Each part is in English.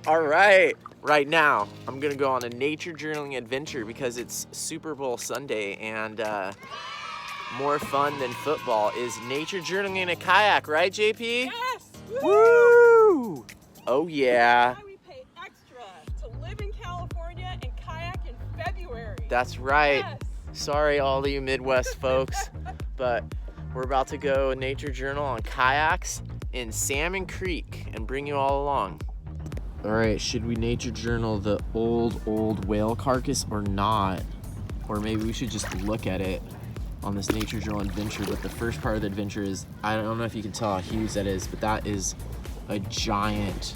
All right, right now I'm gonna go on a nature journaling adventure because it's Super Bowl Sunday, and more fun than football is nature journaling in a kayak, right, JP? Yes! Woo! Oh yeah. That's why we pay extra to live in California and kayak in February. That's right. Yes. Sorry, all you Midwest folks, but we're about to go nature journal on kayaks in Salmon Creek and bring you all along. All right, should we nature journal the old whale carcass or not? Or maybe we should just look at it on this nature journal adventure. But the first part of the adventure is, I don't know if you can tell how huge that is, but that is a giant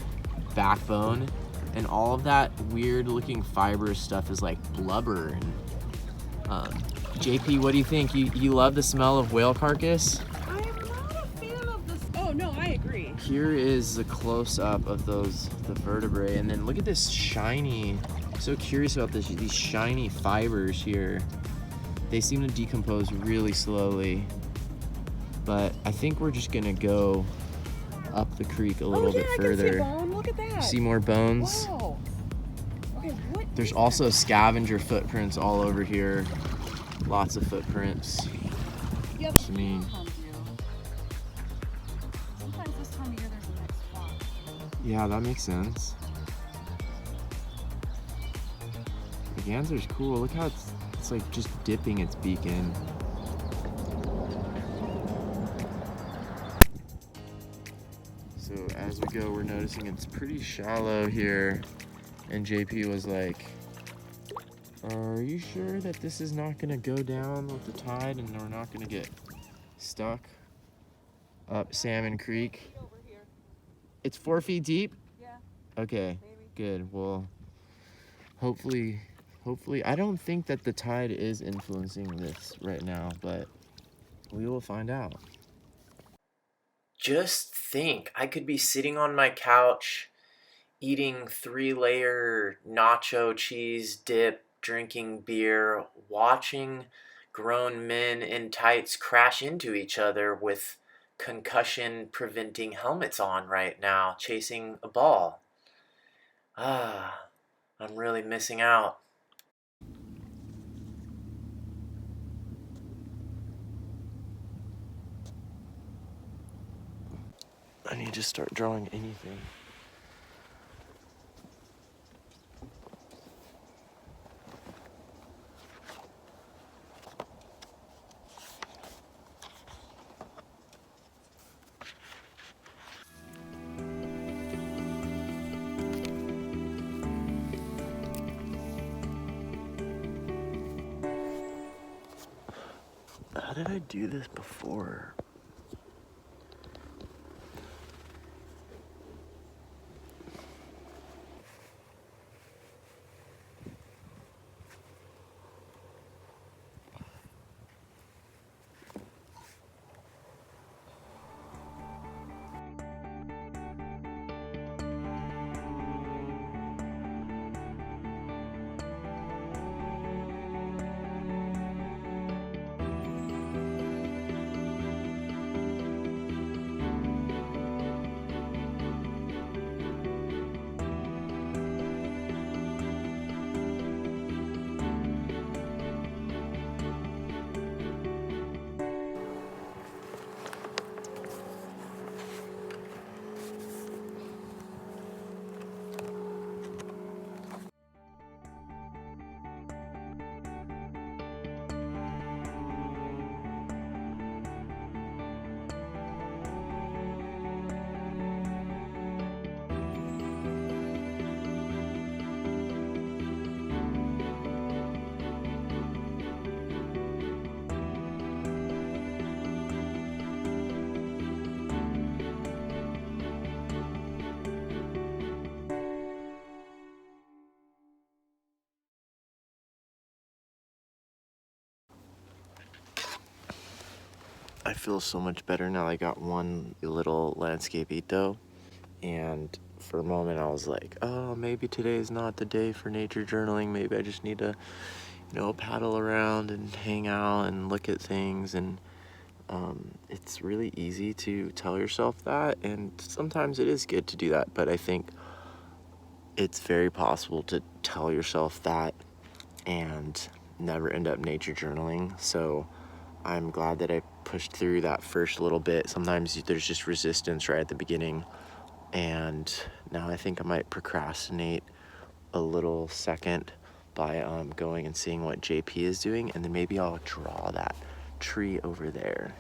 backbone. And all of that weird looking fibrous stuff is like blubber. And JP, what do you think? You love the smell of whale carcass? I am not a fan of this. Oh no, I agree. Here is the close-up of the vertebrae, and then look at this shiny, I'm so curious about these shiny fibers here. They seem to decompose really slowly, but I think we're just gonna go up the creek a little bit further. I can see a bone. Look at that. See more bones? Wow. Okay, what? There's also scavenger footprints all over here. Lots of footprints. Yeah, What you mean? Sometimes this time of year there's a nice spot. Yeah, that makes sense. The ganser's cool. Look how it's like just dipping its beak in. So as we go, we're noticing it's pretty shallow here. And JP was like, are you sure that this is not gonna go down with the tide and we're not gonna get stuck up Salmon Creek? Over here. It's 4 feet deep? Yeah. Okay, Maybe. good. Well, hopefully, I don't think that the tide is influencing this right now, but we will find out. Just think, I could be sitting on my couch, eating 3-layer nacho cheese dip, drinking beer, watching grown men in tights crash into each other with concussion-preventing helmets on right now, chasing a ball. I'm really missing out. I need to start drawing anything. How did I do this before? I feel so much better now. I got one little landscapeito, and for a moment I was like, oh, maybe today's not the day for nature journaling. Maybe I just need to, paddle around and hang out and look at things. And it's really easy to tell yourself that, and sometimes it is good to do that. But I think it's very possible to tell yourself that and never end up nature journaling. So I'm glad that I pushed through that first little bit. Sometimes there's just resistance right at the beginning, and now I think I might procrastinate a little second by going and seeing what JP is doing, and then maybe I'll draw that tree over there.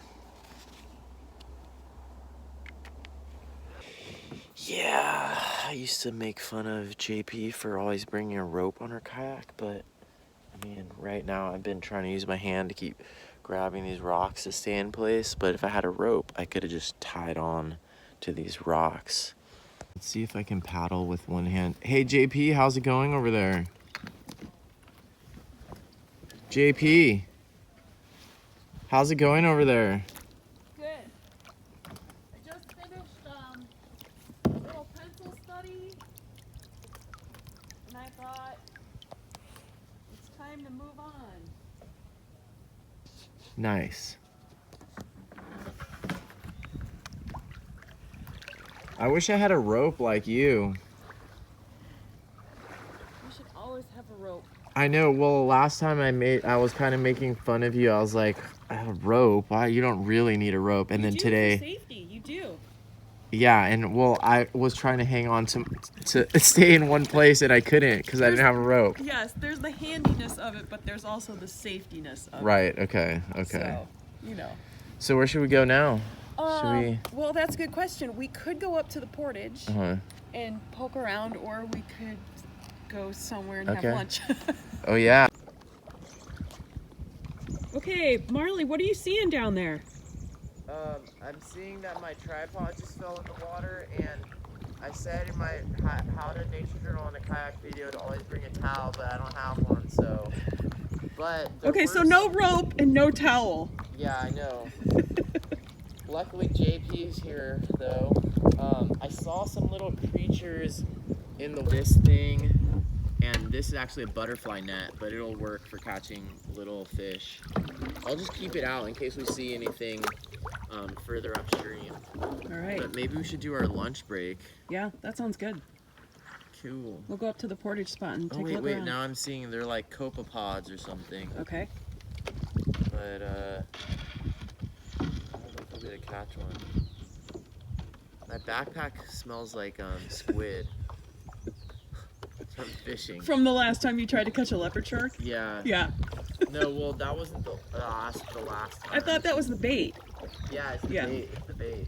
Yeah, I used to make fun of JP for always bringing a rope on her kayak, but I mean, right now I've been trying to use my hand to keep grabbing these rocks to stay in place, but if I had a rope, I could have just tied on to these rocks. Let's see if I can paddle with one hand. Hey JP, how's it going over there? JP, how's it going over there? Good. I just finished a little pencil study, and I thought it's time to move on. Nice. I wish I had a rope like you. You should always have a rope. I know. Well, last time I was kind of making fun of you. I was like, a rope? Why? You don't really need a rope. And then today, for safety, you do. yeah. And well, I was trying to hang on to stay in one place, and I couldn't because I didn't have a rope. Yes, there's the handiness of it, but there's also the safetyness of it. Right. Okay. So, you know. So where should we go now? Should we? Well, that's a good question. We could go up to the portage Uh-huh. and poke around, or we could go somewhere and Okay. have lunch. Oh yeah. Okay, Marley, what are you seeing down there? I'm seeing that my tripod just fell in the water, and I said in my how to nature journal in a kayak video to always bring a towel, but I don't have one. So, but Okay, so no rope and no towel. Yeah, I know. Luckily, JP's here though. I saw some little creatures in this thing, and this is actually a butterfly net, but it'll work for catching little fish. I'll just keep it out in case we see anything further upstream. All right. But maybe we should do our lunch break. Yeah, that sounds good. Cool. We'll go up to the portage spot and take Oh a look wait, around. now I'm seeing they're like copepods or something. Okay. But I don't know if I'll be able to catch one. My backpack smells like squid. From fishing. From the last time you tried to catch a leopard shark? Yeah. Yeah. No, well that wasn't the last time. I thought that was the bait. Yeah, it's the bait. It's the bait.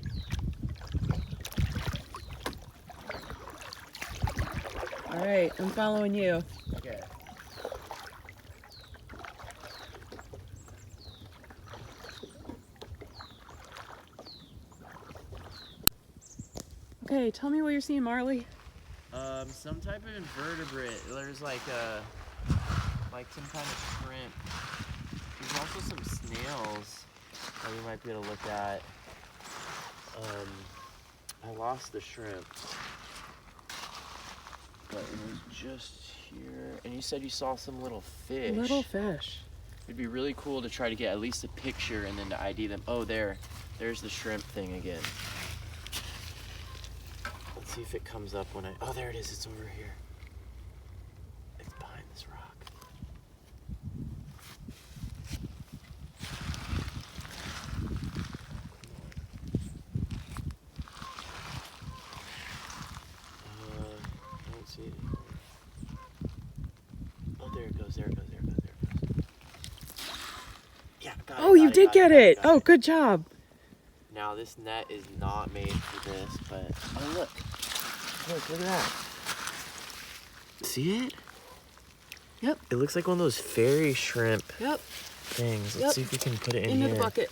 All right, I'm following you. Okay. Okay, tell me what you're seeing, Marley. Some type of invertebrate. There's like some kind of shrimp. There's also some snails that we might be able to look at. I lost the shrimp, but it was just here. And you said you saw some little fish. Little fish. It'd be really cool to try to get at least a picture and then to ID them. Oh, there's the shrimp thing again. Let's see if it comes up when oh, there it is, it's over here. It's behind this rock. I don't see it anymore. Oh, there it goes, there it goes, there it goes, there it goes. Yeah, got it. Oh, you did get it. Oh, good job. Now this net is not made for this, but oh look at that. See it? Yep. It looks like one of those fairy shrimp Yep. things. Let's see if we can put it in Into here. the bucket.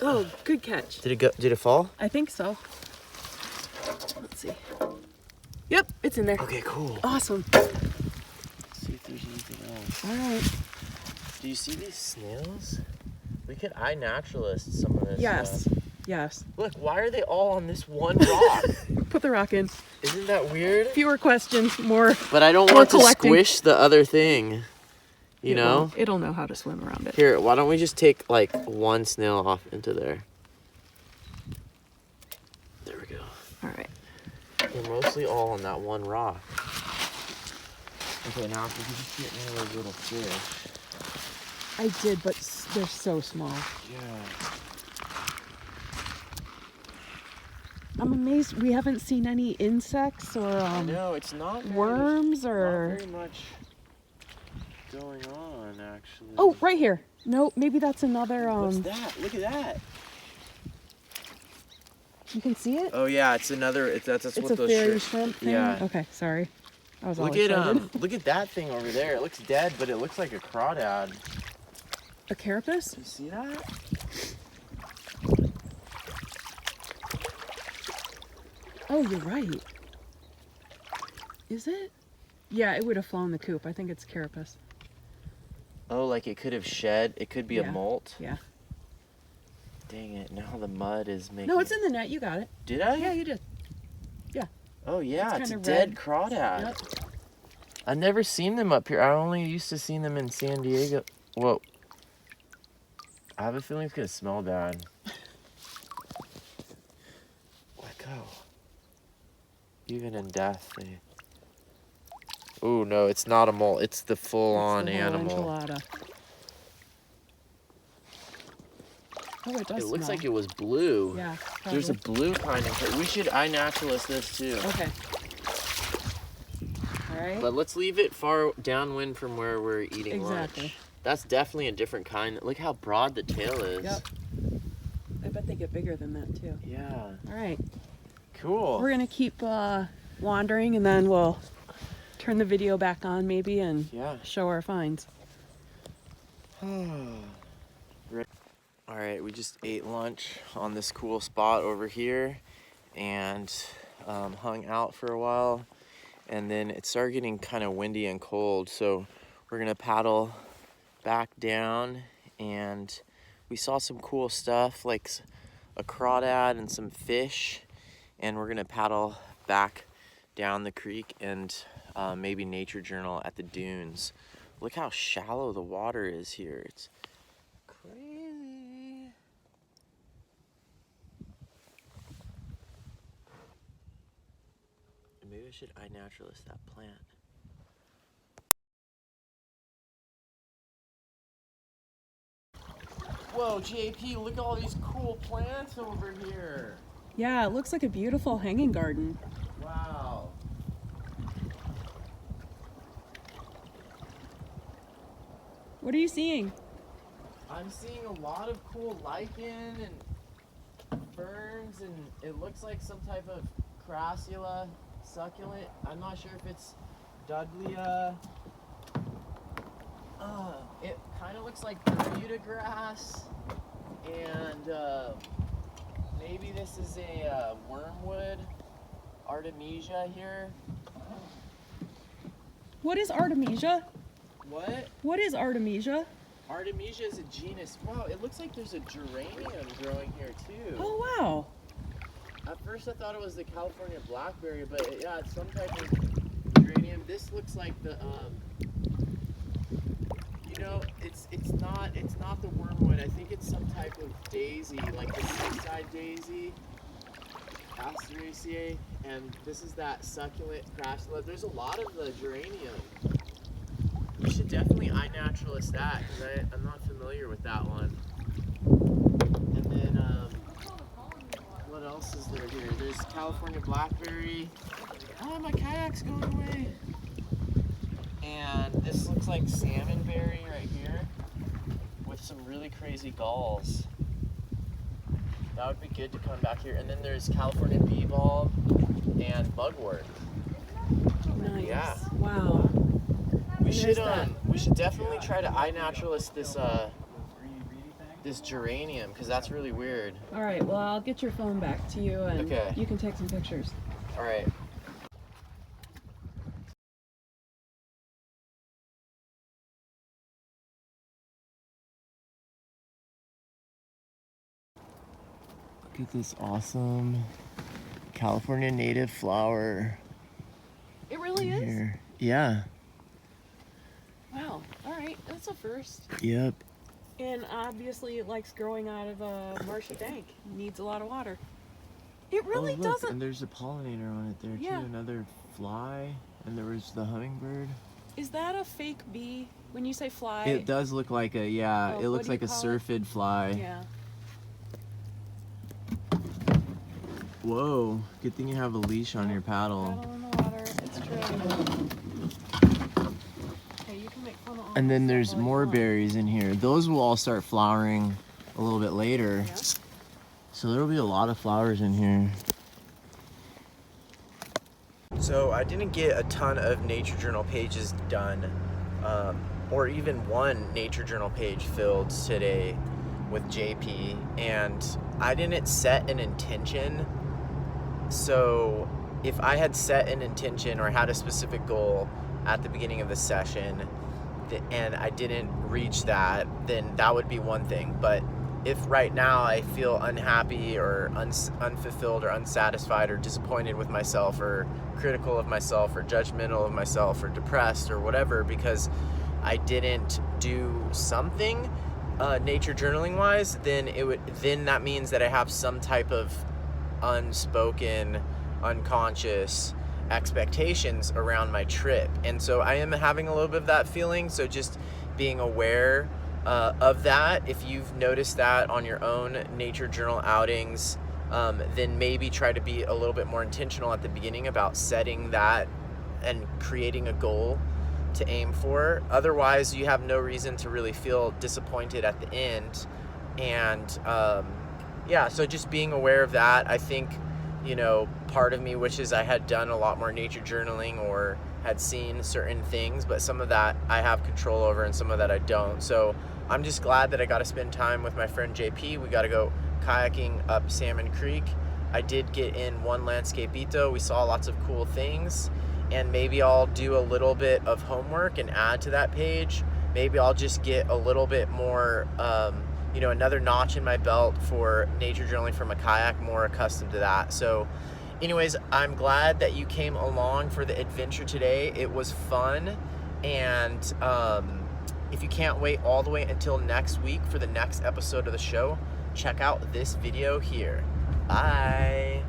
Oh, good catch. Did it fall? I think so. Let's see. Yep, it's in there. Okay, cool. Awesome. Let's see if there's anything else. All right. Do you see these snails? We could iNaturalist some of this Yes. stuff. Yes. Look, why are they all on this one rock? Put the rock in. Isn't that weird? Fewer questions, more. But I don't More want to collecting. squish the other thing. You know? It'll know how to swim around it. Here, why don't we just take like one snail off into there? There we go. All right. They're mostly all on that one rock. Okay, now if we can just get one of those little fish. I did, but they're so small. Yeah. I'm amazed we haven't seen any insects or I know, it's not worms or... Not very much going on, actually. Oh, right here. No, maybe that's another... What's that? Look at that. You can see it? Oh yeah, it's another. That's It's what a those fairy shrimp thing? Yeah. Okay, sorry. I was all Look excited. at look at that thing over there. It looks dead, but it looks like a crawdad. A carapace? You see that? Oh, you're right. Is it? Yeah, it would have flown the coop. I think it's carapace. Oh, like it could have shed. It could be a molt. Yeah. Dang it! Now the mud is making. No, it's in the net. You got it. Did I? Yeah, you did. Yeah. Oh yeah, it's a kinda dead red. crawdad. Yep. I've never seen them up here. I only used to see them in San Diego. Whoa. I have a feeling it's gonna smell bad. Let go. Even in death, they... Oh no, it's not a molt. It's the full-on animal. Enchilada. Oh, it does It looks smell. like it was blue. Yeah, There's a probably. blue kind of... We should iNaturalist this too. Okay. All right. But let's leave it far downwind from where we're eating Exactly. lunch. That's definitely a different kind. Look how broad the tail is. Yep. I bet they get bigger than that too. Yeah. All right. Cool. We're gonna keep wandering, and then we'll turn the video back on maybe and show our finds. All right, we just ate lunch on this cool spot over here and hung out for a while, and then it started getting kind of windy and cold, so we're gonna paddle back down, and we saw some cool stuff like a crawdad and some fish, and we're gonna paddle back down the creek and maybe nature journal at the dunes. Look how shallow the water is here. It's crazy. Maybe I should iNaturalist that plant. Whoa, JP, look at all these cool plants over here. Yeah, it looks like a beautiful hanging garden. Wow. What are you seeing? I'm seeing a lot of cool lichen and ferns, and it looks like some type of crassula succulent. I'm not sure if it's Dudleya. It kind of looks like Bermuda grass, and maybe this is a wormwood, Artemisia here. What is Artemisia? What? What is Artemisia? Artemisia is a genus. Wow, it looks like there's a geranium growing here too. Oh wow. At first I thought it was the California blackberry, but yeah, it's some type of geranium. This looks like the you know, it's not the wormwood. I think it's some type of daisy, like the seaside daisy, Asteraceae, and this is that succulent crassula. There's a lot of the geranium. We should definitely iNaturalist that, because I'm not familiar with that one. And then, what else is there here? There's California blackberry. Oh, my kayak's going away. And this looks like salmonberry right here with some really crazy galls. That would be good to come back here. And then there's California bee balm and mugwort. Nice. Yeah. Wow. We should definitely try to iNaturalist this this geranium, because that's really weird. All right. Well, I'll get your phone back to you, and Okay. you can take some pictures. All right. Look at this awesome California native flower. It really is? Here. Yeah. Wow. All right. That's a first. Yep. And obviously it likes growing out of a marshy bank. Needs a lot of water. It really look, doesn't. And there's a pollinator on it there Yeah. too, another fly, and there was the hummingbird. Is that a fake bee? When you say fly, It does look like a, yeah, Oh, it what looks do you like a call it? syrphid fly. Yeah. Whoa, good thing you have a leash on your paddle. Paddle in the water. It's true. Okay, you can make fun of all And then this there's stuff all you more want. berries in here. Those will all start flowering a little bit later. Yeah. So there'll be a lot of flowers in here. So I didn't get a ton of nature journal pages done, or even one nature journal page filled today with JP, and I didn't set an intention. So if I had set an intention or had a specific goal at the beginning of the session and I didn't reach that, then that would be one thing. But if right now I feel unhappy or unfulfilled or unsatisfied or disappointed with myself or critical of myself or judgmental of myself or depressed or whatever because I didn't do something nature journaling wise, then that means that I have some type of unspoken, unconscious expectations around my trip. And so I am having a little bit of that feeling. So just being aware of that. If you've noticed that on your own nature journal outings, then maybe try to be a little bit more intentional at the beginning about setting that and creating a goal to aim for. Otherwise, you have no reason to really feel disappointed at the end. And yeah, so just being aware of that. I think, you know, part of me wishes I had done a lot more nature journaling or had seen certain things, but some of that I have control over and some of that I don't. So I'm just glad that I got to spend time with my friend JP. We got to go kayaking up Salmon Creek. I did get in one landscapeito. We saw lots of cool things, and maybe I'll do a little bit of homework and add to that page. Maybe I'll just get a little bit more, you know, another notch in my belt for nature journaling from a kayak, more accustomed to that. So anyways, I'm glad that you came along for the adventure today. It was fun. And if you can't wait all the way until next week for the next episode of the show, check out this video here. Bye.